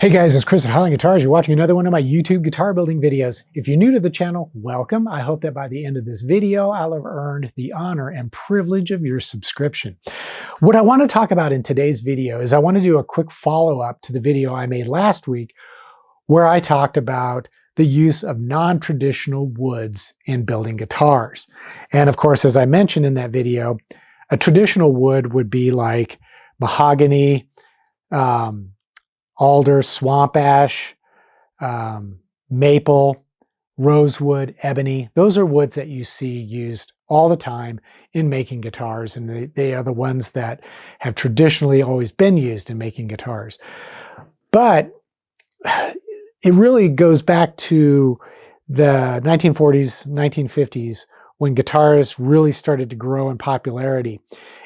Hey guys, it's Chris at Highland Guitars. You're watching another one of my YouTube guitar building videos. If you're new to the channel, welcome. I hope that by the end of this video, I'll have earned the honor and privilege of your subscription. What I want to talk about in today's video is I want to do a quick follow-up to the video I made last week where I talked about the use of non-traditional woods in building guitars. And of course, as I mentioned in that video, a traditional wood would be like mahogany, alder, swamp ash, maple, rosewood, ebony. Those are woods that you see used all the time in making guitars, and they are the ones that have traditionally always been used in making guitars. But it really goes back to the 1940s, 1950s, when guitars really started to grow in popularity.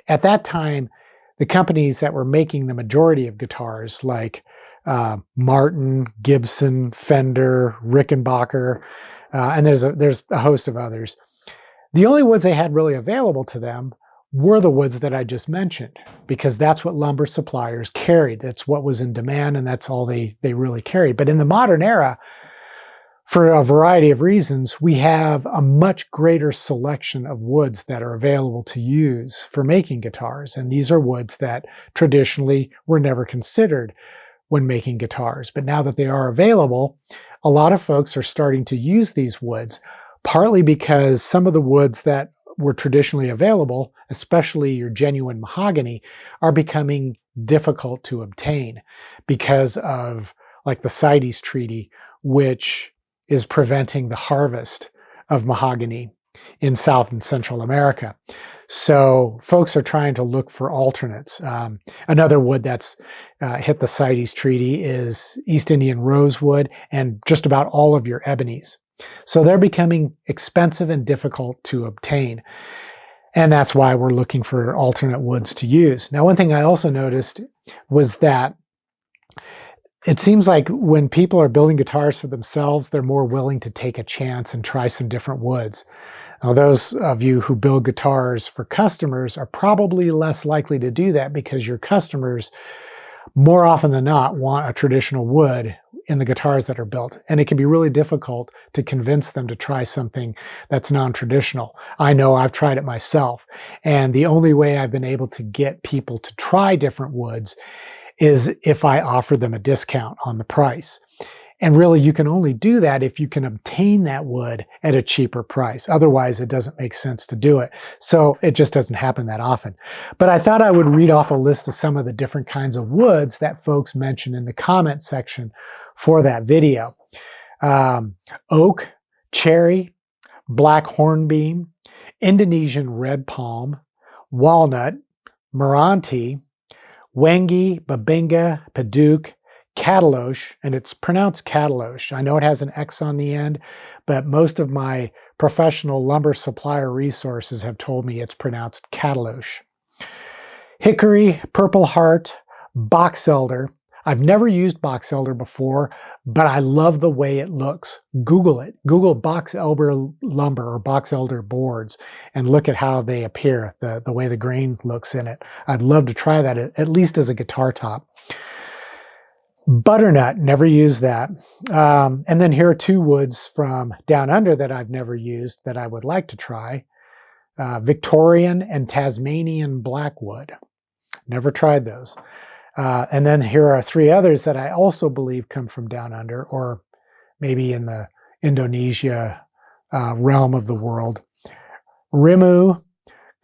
At that time, the companies that were making the majority of guitars, like Martin, Gibson, Fender, Rickenbacker, and there's a host of others. The only woods they had really available to them were the woods that I just mentioned, because that's what lumber suppliers carried. That's what was in demand, and that's all they really carried. But in the modern era, for a variety of reasons, we have a much greater selection of woods that are available to use for making guitars. And these are woods that traditionally were never considered when making guitars. But now that they are available, a lot of folks are starting to use these woods, partly because some of the woods that were traditionally available, especially your genuine mahogany, are becoming difficult to obtain because of like the CITES Treaty, which is preventing the harvest of mahogany in South and Central America. So folks are trying to look for alternates. Another wood that's hit the CITES Treaty is East Indian rosewood and just about all of your ebonies. So they're becoming expensive and difficult to obtain. And that's why we're looking for alternate woods to use. Now, one thing I also noticed was that it seems like when people are building guitars for themselves, they're more willing to take a chance and try some different woods. Now, those of you who build guitars for customers are probably less likely to do that because your customers, more often than not, want a traditional wood in the guitars that are built. And it can be really difficult to convince them to try something that's non-traditional. I know I've tried it myself. And the only way I've been able to get people to try different woods is if I offer them a discount on the price. And really, you can only do that if you can obtain that wood at a cheaper price. Otherwise, it doesn't make sense to do it. So it just doesn't happen that often. But I thought I would read off a list of some of the different kinds of woods that folks mentioned in the comment section for that video. Oak, cherry, black hornbeam, Indonesian red palm, walnut, Meranti, Wengi, Babinga, Paduk, Cataloche, and it's pronounced Cataloche. I know it has an X on the end, but most of my professional lumber supplier resources have told me it's pronounced Cataloche. Hickory, Purple Heart, Box Elder. I've never used Box Elder before, but I love the way it looks. Google it. Google Box Elder lumber or Box Elder boards and look at how they appear, the way the grain looks in it. I'd love to try that, at least as a guitar top. Butternut, never used that. And then here are two woods from down under that I've never used that I would like to try. Victorian and Tasmanian blackwood. Never tried those. And then here are three others that I also believe come from down under, or maybe in the Indonesia realm of the world. Rimu,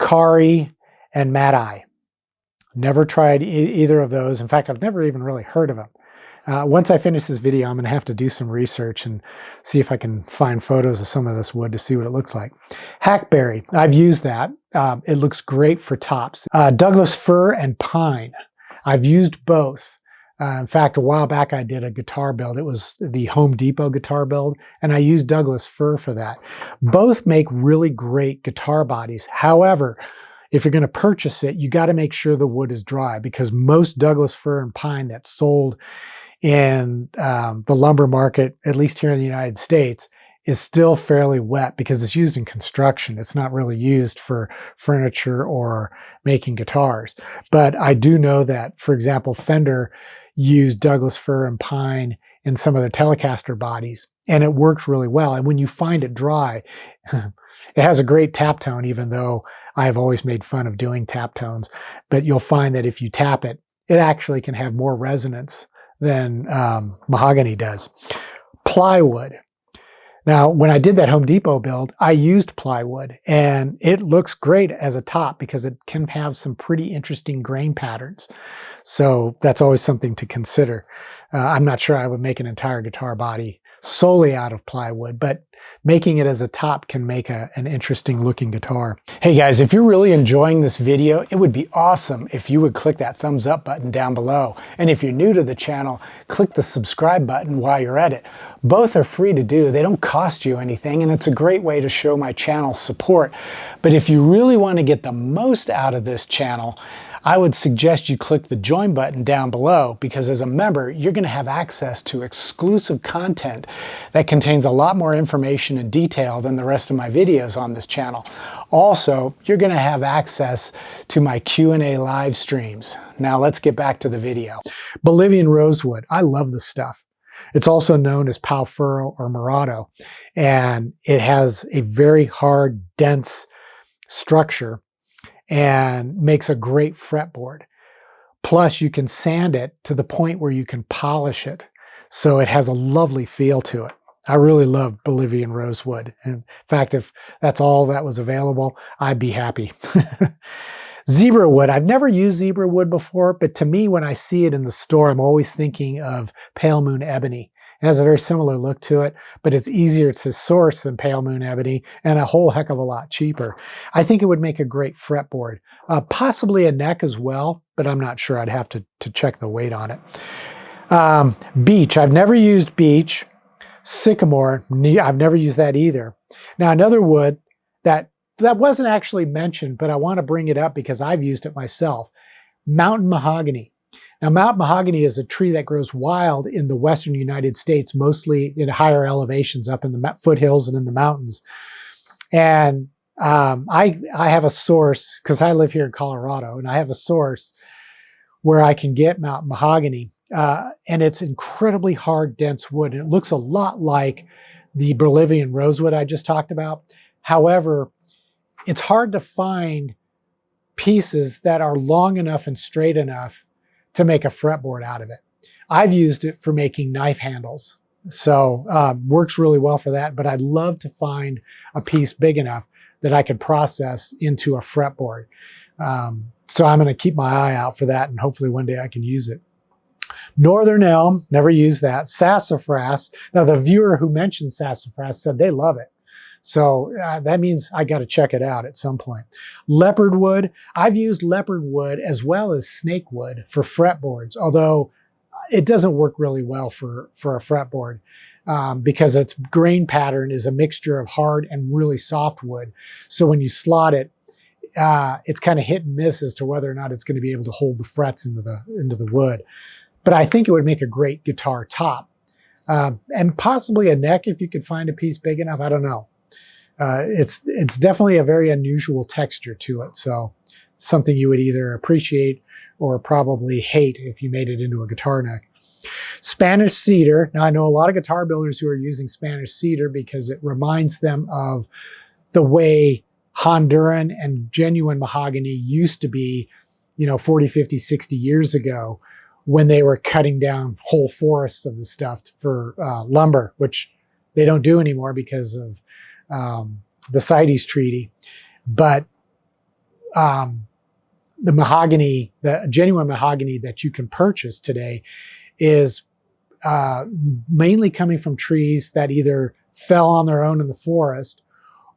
Kari, and Madai. Never tried either of those. In fact, I've never even really heard of them. Once I finish this video, I'm going to have to do some research and see if I can find photos of some of this wood to see what it looks like. Hackberry, I've used that. It looks great for tops. Douglas fir and pine. I've used both. In fact, a while back I did a guitar build. It was the Home Depot guitar build, and I used Douglas fir for that. Both make really great guitar bodies. However, if you're going to purchase it, you got to make sure the wood is dry, because most Douglas fir and pine that's sold in the lumber market, at least here in the United States, is still fairly wet because it's used in construction. It's not really used for furniture or making guitars. But I do know that, for example, Fender use Douglas fir and pine in some of the Telecaster bodies, and it works really well. And when you find it dry, it has a great tap tone, even though I've always made fun of doing tap tones. But you'll find that if you tap it, it actually can have more resonance than mahogany does. Plywood. Now, when I did that Home Depot build, I used plywood, and it looks great as a top because it can have some pretty interesting grain patterns. So that's always something to consider. I'm not sure I would make an entire guitar body solely out of plywood, but making it as a top can make an interesting looking guitar. Hey guys, if you're really enjoying this video, it would be awesome if you would click that thumbs up button down below. And if you're new to the channel, click the subscribe button while you're at it. Both are free to do. They don't cost you anything, and it's a great way to show my channel support. But if you really want to get the most out of this channel, I would suggest you click the join button down below, because as a member, you're going to have access to exclusive content that contains a lot more information and detail than the rest of my videos on this channel. Also, you're going to have access to my Q&A live streams. Now let's get back to the video. Bolivian rosewood. I love this stuff. It's also known as Pau fir or Murado, and it has a very hard, dense structure and makes a great fretboard. Plus, you can sand it to the point where you can polish it, so it has a lovely feel to it. I really love Bolivian rosewood. In fact, if that's all that was available, I'd be happy. Zebra wood. I've never used zebra wood before, but to me, when I see it in the store, I'm always thinking of pale moon ebony. It has a very similar look to it, but it's easier to source than pale moon ebony and a whole heck of a lot cheaper. I think it would make a great fretboard. Possibly a neck as well, but I'm not sure. I'd have to check the weight on it. Beech. I've never used beech. Sycamore. I've never used that either. Now, another wood that wasn't actually mentioned, but I want to bring it up because I've used it myself. Mountain mahogany. Now, mountain mahogany is a tree that grows wild in the western United States, mostly in higher elevations up in the foothills and in the mountains. And I have a source, because I live here in Colorado, and I have a source where I can get mountain mahogany. And it's incredibly hard, dense wood. And it looks a lot like the Bolivian rosewood I just talked about. However, it's hard to find pieces that are long enough and straight enough to make a fretboard out of it. I've used it for making knife handles, so works really well for that, but I'd love to find a piece big enough that I could process into a fretboard. So I'm going to keep my eye out for that, and hopefully one day I can use it. Northern elm, never used that. Sassafras. Now, the viewer who mentioned sassafras said they love it. So that means I got to check it out at some point. Leopard wood. I've used leopard wood as well as snake wood for fretboards, although it doesn't work really well for a fretboard because its grain pattern is a mixture of hard and really soft wood. So when you slot it, it's kind of hit and miss as to whether or not it's going to be able to hold the frets into the wood. But I think it would make a great guitar top. And possibly a neck if you could find a piece big enough. I don't know. It's definitely a very unusual texture to it, so something you would either appreciate or probably hate if you made it into a guitar neck. Spanish cedar. Now, I know a lot of guitar builders who are using Spanish cedar because it reminds them of the way Honduran and genuine mahogany used to be, 40, 50, 60 years ago, when they were cutting down whole forests of the stuff for lumber, which they don't do anymore because of the CITES Treaty. But the mahogany, the genuine mahogany that you can purchase today is mainly coming from trees that either fell on their own in the forest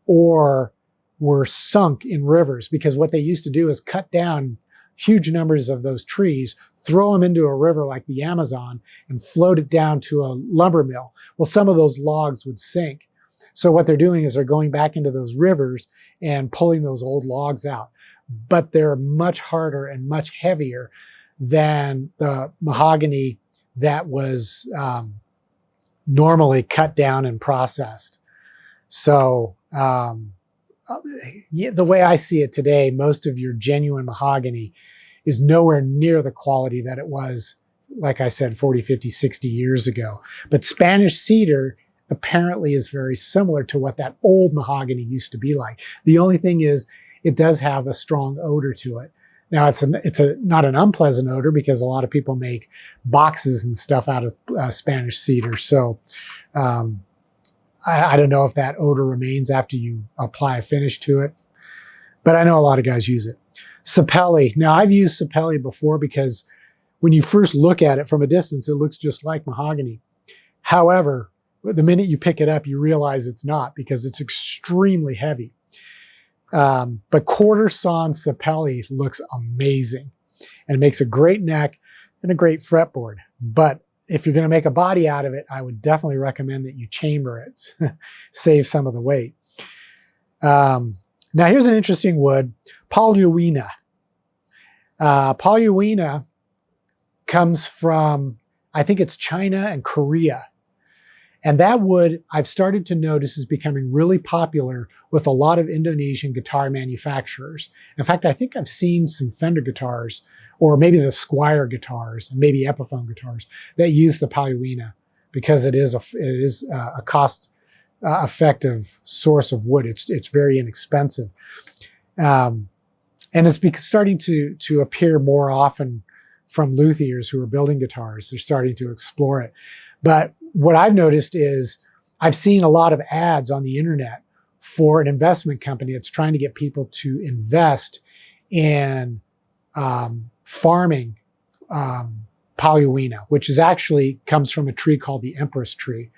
or were sunk in rivers, because what they used to do is cut down huge numbers of those trees, throw them into a river like the Amazon, and float it down to a lumber mill. Well, some of those logs would sink. So what they're doing is they're going back into those rivers and pulling those old logs out. But they're much harder and much heavier than the mahogany that was normally cut down and processed. So the way I see it today, most of your genuine mahogany is nowhere near the quality that it was like I said, 40, 50, 60 years ago. But Spanish cedar apparently is very similar to what that old mahogany used to be like. The only thing is it does have a strong odor to it. Now it's not an unpleasant odor because a lot of people make boxes and stuff out of Spanish cedar. So I don't know if that odor remains after you apply a finish to it, but I know a lot of guys use it. Sapelli. Now I've used Sapelli before because when you first look at it from a distance, it looks just like mahogany. However, the minute you pick it up, you realize it's not because it's extremely heavy. But quarter sawn Sapelli looks amazing and it makes a great neck and a great fretboard. But if you're going to make a body out of it, I would definitely recommend that you chamber it, save some of the weight. Now here's an interesting wood, Paulownia. Paulownia comes from, I think it's China and Korea. And that wood, I've started to notice, is becoming really popular with a lot of Indonesian guitar manufacturers. In fact, I think I've seen some Fender guitars, or maybe the Squire guitars, and maybe Epiphone guitars, that use the Paulownia because it is a cost effective source of wood. It's very inexpensive. And it's starting to appear more often from luthiers who are building guitars. They're starting to explore it. But what I've noticed is I've seen a lot of ads on the internet for an investment company that's trying to get people to invest in farming Paulownia, which is actually comes from a tree called the Empress tree.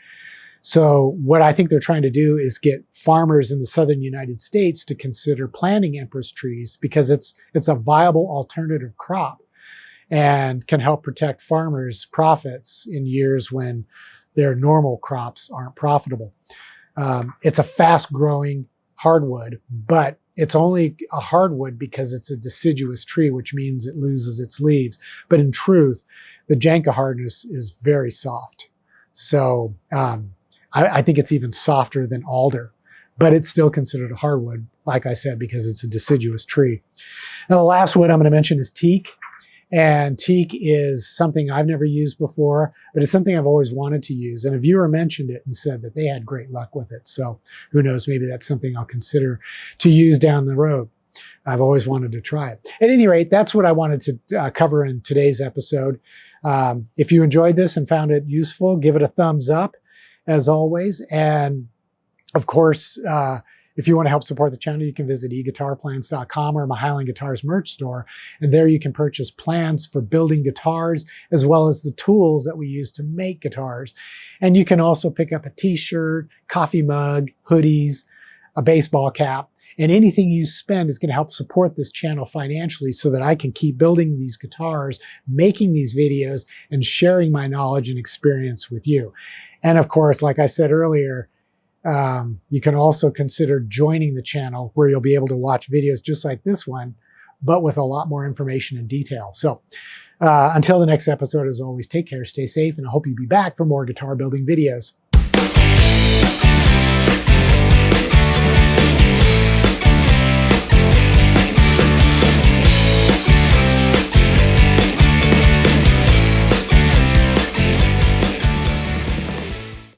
So what I think they're trying to do is get farmers in the southern United States to consider planting Empress trees because it's a viable alternative crop and can help protect farmers' profits in years when their normal crops aren't profitable. It's a fast-growing hardwood, but it's only a hardwood because it's a deciduous tree, which means it loses its leaves. But in truth, the janka hardness is very soft. So I think it's even softer than alder, but it's still considered a hardwood, like I said, because it's a deciduous tree. Now, the last wood I'm going to mention is teak. And teak is something I've never used before, but it's something I've always wanted to use. And a viewer mentioned it and said that they had great luck with it. So who knows, maybe that's something I'll consider to use down the road. I've always wanted to try it. At any rate, that's what I wanted to cover in today's episode. If you enjoyed this and found it useful, give it a thumbs up, as always. And of course, if you want to help support the channel, you can visit eguitarplans.com or my Highline Guitars merch store. And there you can purchase plans for building guitars, as well as the tools that we use to make guitars. And you can also pick up a t-shirt, coffee mug, hoodies, a baseball cap, and anything you spend is going to help support this channel financially so that I can keep building these guitars, making these videos, and sharing my knowledge and experience with you. And of course, like I said earlier, you can also consider joining the channel where you'll be able to watch videos just like this one, but with a lot more information and detail. So until the next episode, as always, take care, stay safe, and I hope you'll be back for more guitar building videos.